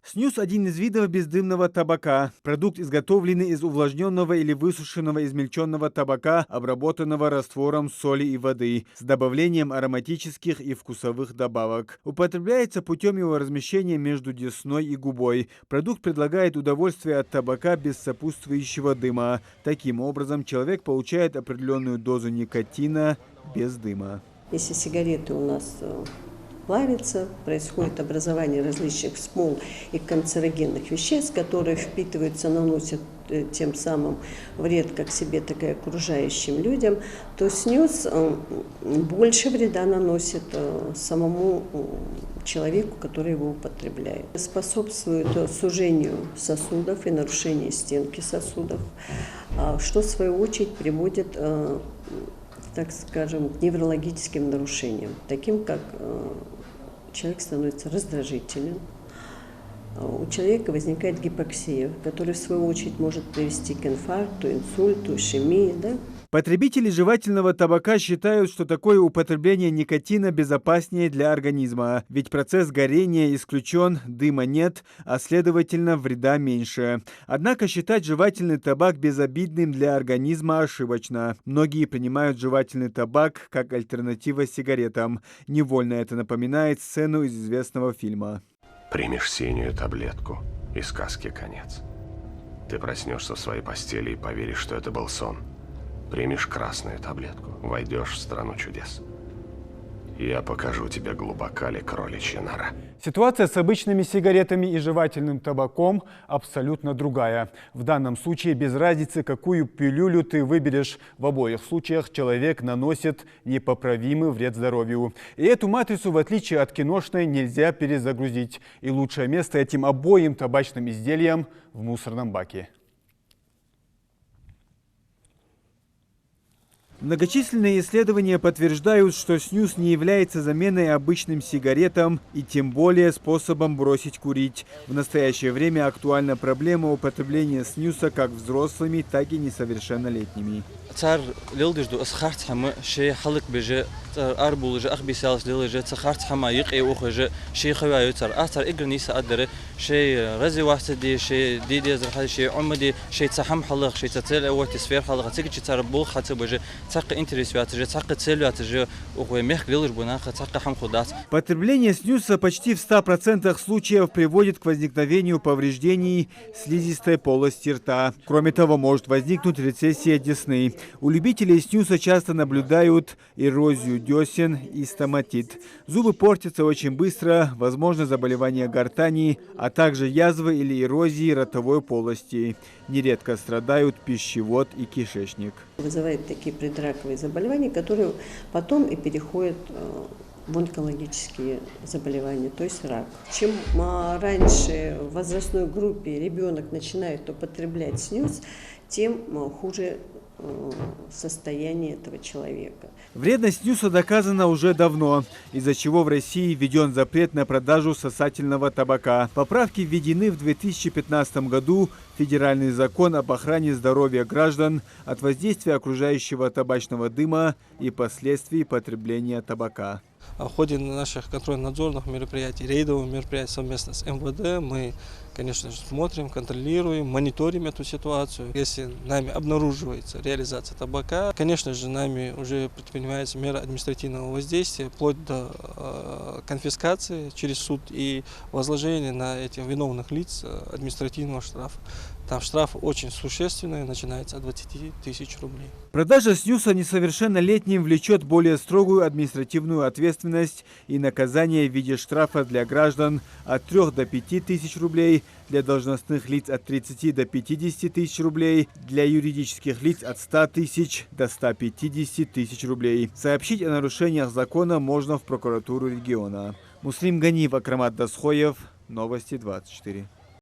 Снюс – один из видов бездымного табака. Продукт, изготовленный из увлажненного или высушенного измельченного табака, обработанного раствором соли и воды, с добавлением ароматических и вкусовых добавок. Употребляется путем его размещения между десной и губой. Продукт предлагает удовольствие от табака без сопутствующего дыма. Таким образом, человек получает определенную дозу никотина без дыма. Если сигареты у нас плавится, происходит образование различных смол и канцерогенных веществ, которые впитываются, наносят тем самым вред как себе, так и окружающим людям, то снюс больше вреда наносит самому человеку, который его употребляет. Способствует сужению сосудов и нарушению стенки сосудов, что в свою очередь приводит, так скажем, к неврологическим нарушениям, таким как человек становится раздражителен, у человека возникает гипоксия, которая в свою очередь может привести к инфаркту, инсульту, ишемии. Да? Потребители жевательного табака считают, что такое употребление никотина безопаснее для организма, ведь процесс горения исключен, дыма нет, а следовательно вреда меньше. Однако считать жевательный табак безобидным для организма ошибочно. Многие принимают жевательный табак как альтернатива сигаретам. Невольно это напоминает сцену из известного фильма. Примешь синюю таблетку, и сказке конец. Ты проснешься в своей постели и поверишь, что это был сон. Примешь красную таблетку, войдешь в страну чудес. Я покажу тебе, глубока ли кроличья нора. Ситуация с обычными сигаретами и жевательным табаком абсолютно другая. В данном случае без разницы, какую пилюлю ты выберешь. В обоих случаях человек наносит непоправимый вред здоровью. И эту матрицу, в отличие от киношной, нельзя перезагрузить. И лучшее место этим обоим табачным изделиям в мусорном баке. Многочисленные исследования подтверждают, что снюс не является заменой обычным сигаретам и тем более способом бросить курить. В настоящее время актуальна проблема употребления снюса как взрослыми, так и несовершеннолетними. Потребление снюса почти в 100% случаев приводит к возникновению повреждений слизистой полости рта. Кроме того, может возникнуть рецессия десны. У любителей снюса часто наблюдают эрозию десен и стоматит. Зубы портятся очень быстро, возможно заболевание гортани, а также язвы или эрозии ротовой полости. Нередко страдают пищевод и кишечник. Вызывает такие предраковые заболевания, которые потом и переходят в онкологические заболевания, то есть рак. Чем раньше в возрастной группе ребенок начинает употреблять снюс, тем хуже состояние этого человека. Вредность снюса доказана уже давно, из-за чего в России введен запрет на продажу сосательного табака. Поправки введены в 2015 году в Федеральный закон об охране здоровья граждан от воздействия окружающего табачного дыма и последствий потребления табака. В ходе наших контрольно-надзорных мероприятий, рейдовых мероприятий совместно с МВД мы, конечно же, смотрим, контролируем, мониторим эту ситуацию. Если нами обнаруживается реализация табака, конечно же, нами уже предпринимается мера административного воздействия, вплоть до конфискации через суд и возложения на этих виновных лиц административного штрафа. Там штраф очень существенный, начинается от 20 тысяч рублей. Продажа снюса несовершеннолетним влечет более строгую административную ответственность и наказание в виде штрафа для граждан от 3 до 5 тысяч рублей, для должностных лиц от 30 до 50 тысяч рублей, для юридических лиц от 100 тысяч до 150 тысяч рублей. Сообщить о нарушениях закона можно в прокуратуру региона. Муслим Ганиев, Акрамат Дасхоев, Новости 24.